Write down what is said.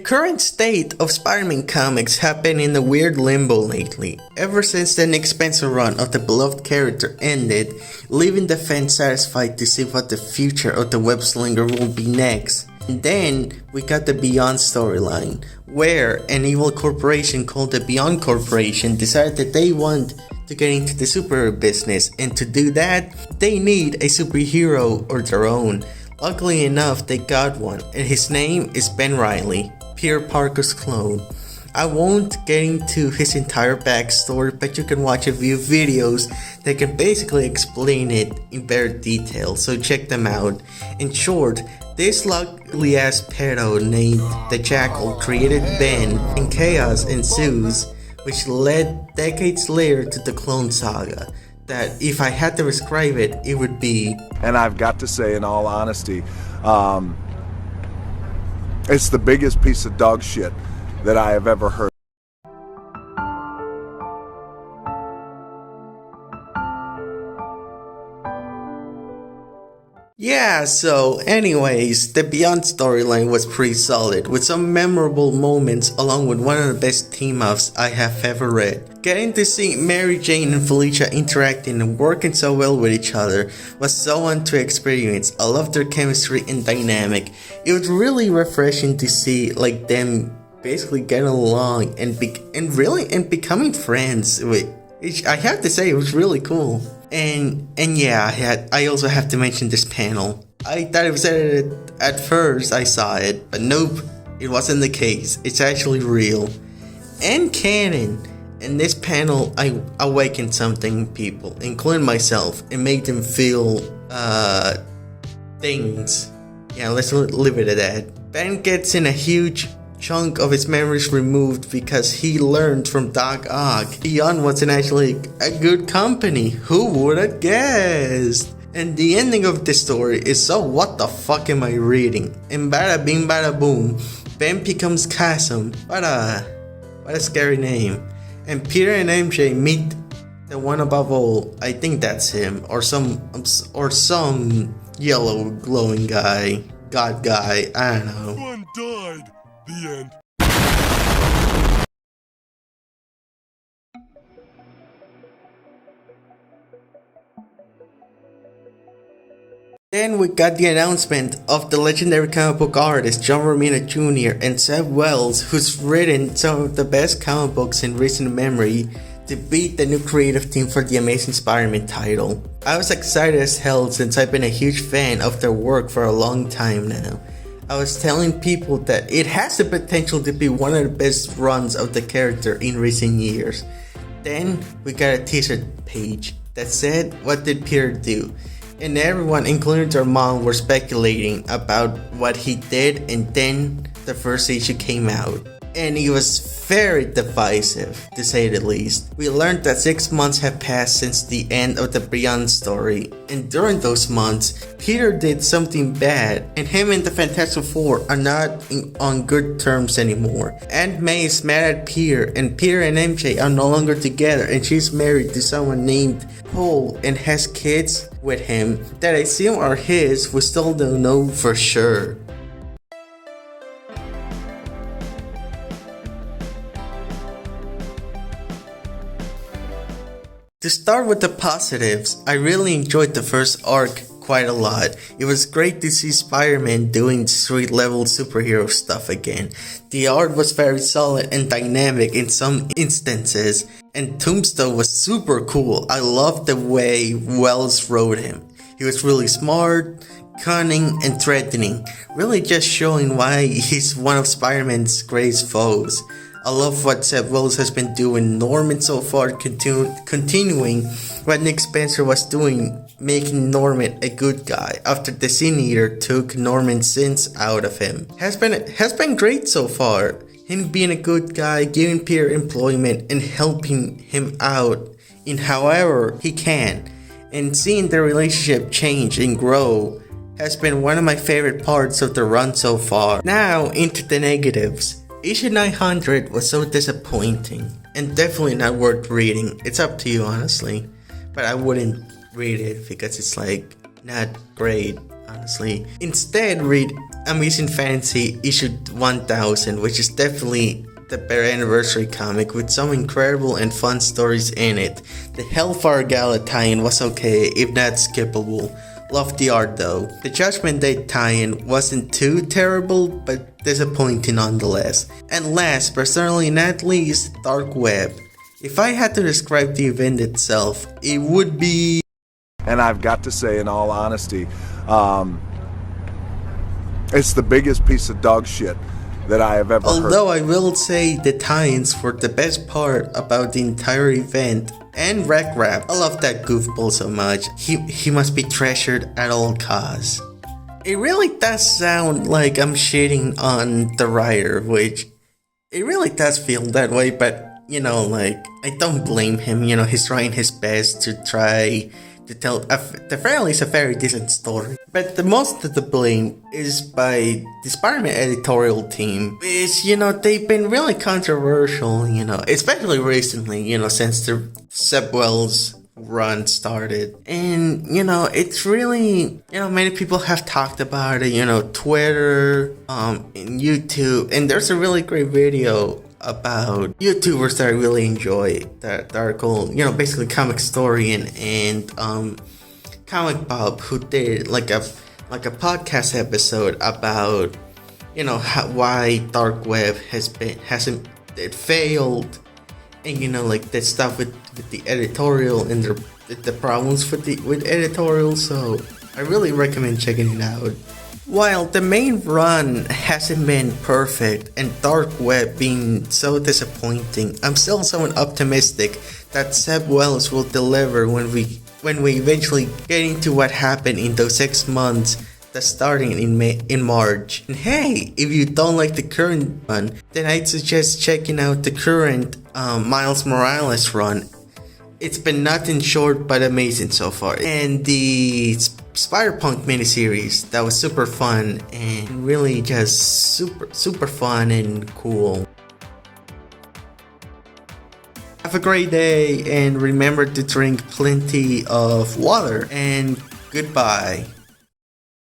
Current state of Spider-Man comics have been in a weird limbo lately, ever since the Nick Spencer run of the beloved character ended, leaving the fans satisfied to see what the future of the web slinger will be next. And then we got the Beyond storyline, where an evil corporation called the Beyond Corporation decided that they want to get into the superhero business, and to do that, they need a superhero of their own. Luckily enough, they got one, and his name is Ben Reilly, Peter Parker's clone. I won't get into his entire backstory, but you can watch a few videos that can basically explain it in better detail, so check them out. In short, this lovely ass pedo named the Jackal created Ben, and chaos ensues, which led decades later to the Clone Saga. That if I had to describe it, it would be... And I've got to say, in all honesty, it's the biggest piece of dog shit that I have ever heard. Yeah, so anyways, the Beyond storyline was pretty solid, with some memorable moments along with one of the best team-ups I have ever read. Getting to see Mary Jane and Felicia interacting and working so well with each other was so fun to experience. I loved their chemistry and dynamic. It was really refreshing to see like them basically getting along and becoming friends with. I have to say, it was really cool. And yeah, I also have to mention this panel. I thought it was edited at first I saw it, but nope, it wasn't the case. It's actually real and canon. In this panel, I awakened something in people, including myself, and made them feel things. Yeah, let's leave it at that. Ben gets in a huge chunk of his memories removed because he learned from Doc Ock. Beyond wasn't actually a good company. Who would have guessed? And the ending of the story is so what the fuck am I reading? And bada bing bada boom, Ben becomes Chasm. What a scary name. And Peter and MJ meet the one above all. I think that's him, or some yellow glowing guy, god guy. I don't know. One died. The end. Then we got the announcement of the legendary comic book artist John Romita Jr. and Seb Wells, who's written some of the best comic books in recent memory, to beat the new creative team for the Amazing Spider-Man title. I was excited as hell since I've been a huge fan of their work for a long time now. I was telling people that it has the potential to be one of the best runs of the character in recent years. Then we got a teaser page that said, what did Peter do? And everyone, including their mom, were speculating about what he did, and then the first issue came out. And it was very divisive, to say the least. We learned that 6 months have passed since the end of the Beyond story, and during those months, Peter did something bad, and him and the Fantastic Four are not on good terms anymore. Aunt May is mad at Peter, and Peter and MJ are no longer together, and she's married to someone named Paul and has kids with him that I assume are his. We still don't know for sure. To start with the positives, I really enjoyed the first arc quite a lot. It was great to see Spider-Man doing street level superhero stuff again. The art was very solid and dynamic in some instances, and Tombstone was super cool. I loved the way Wells wrote him. He was really smart, cunning, and threatening, really just showing why he's one of Spider-Man's greatest foes. I love what Seb Wells has been doing Norman so far, continuing what Nick Spencer was doing, making Norman a good guy after the Sin Eater took Norman's sins out of him. Has been great so far. Him being a good guy, giving Peter employment, and helping him out in however he can, and seeing their relationship change and grow has been one of my favorite parts of the run so far. Now into the negatives. Issue 900 was so disappointing and definitely not worth reading. It's up to you honestly, but I wouldn't read it because it's like not great. honestly. Instead, read Amazing Fantasy issue 1000, which is definitely the better anniversary comic with some incredible and fun stories in it. The Hellfire Gala tie-in was okay, if not skippable. Loved the art though. The Judgment Day tie-in wasn't too terrible, but disappointing nonetheless. And last, but certainly not least, Dark Web. If I had to describe the event itself, it would be... And I've got to say, in all honesty, it's the biggest piece of dog shit that I have ever heard. Although I will say the tie-ins were the best part about the entire event. And Wreck Rap, I love that goofball so much. He must be treasured at all costs. It really does sound like I'm shitting on the writer, which it really does feel that way, but you know, like, I don't blame him. You know, he's trying his best to try to tell the fairly is a very decent story. But the most of the blame is by the Spider-Man editorial team, which, you know, they've been really controversial, you know, especially recently, you know, since the Seb Wells run started. And, you know, it's really, you know, many people have talked about it, you know, Twitter, and YouTube, and there's a really great video about YouTubers that I really enjoy that article, you know, basically Comic Historian and Comic Bob, who did like a podcast episode about, you know, why Dark Web hasn't failed, and you know, like that stuff with the editorial and the problems with editorial. So I really recommend checking it out. While the main run hasn't been perfect and Dark Web being so disappointing, I'm still somewhat optimistic that Seb Wells will deliver when we eventually get into what happened in those 6 months that's starting in March. And hey, if you don't like the current run, then I'd suggest checking out the current Miles Morales run. It's been nothing short but amazing so far. And the Spider-Punk miniseries, that was super fun and really just super fun and cool. Have a great day and remember to drink plenty of water, and goodbye.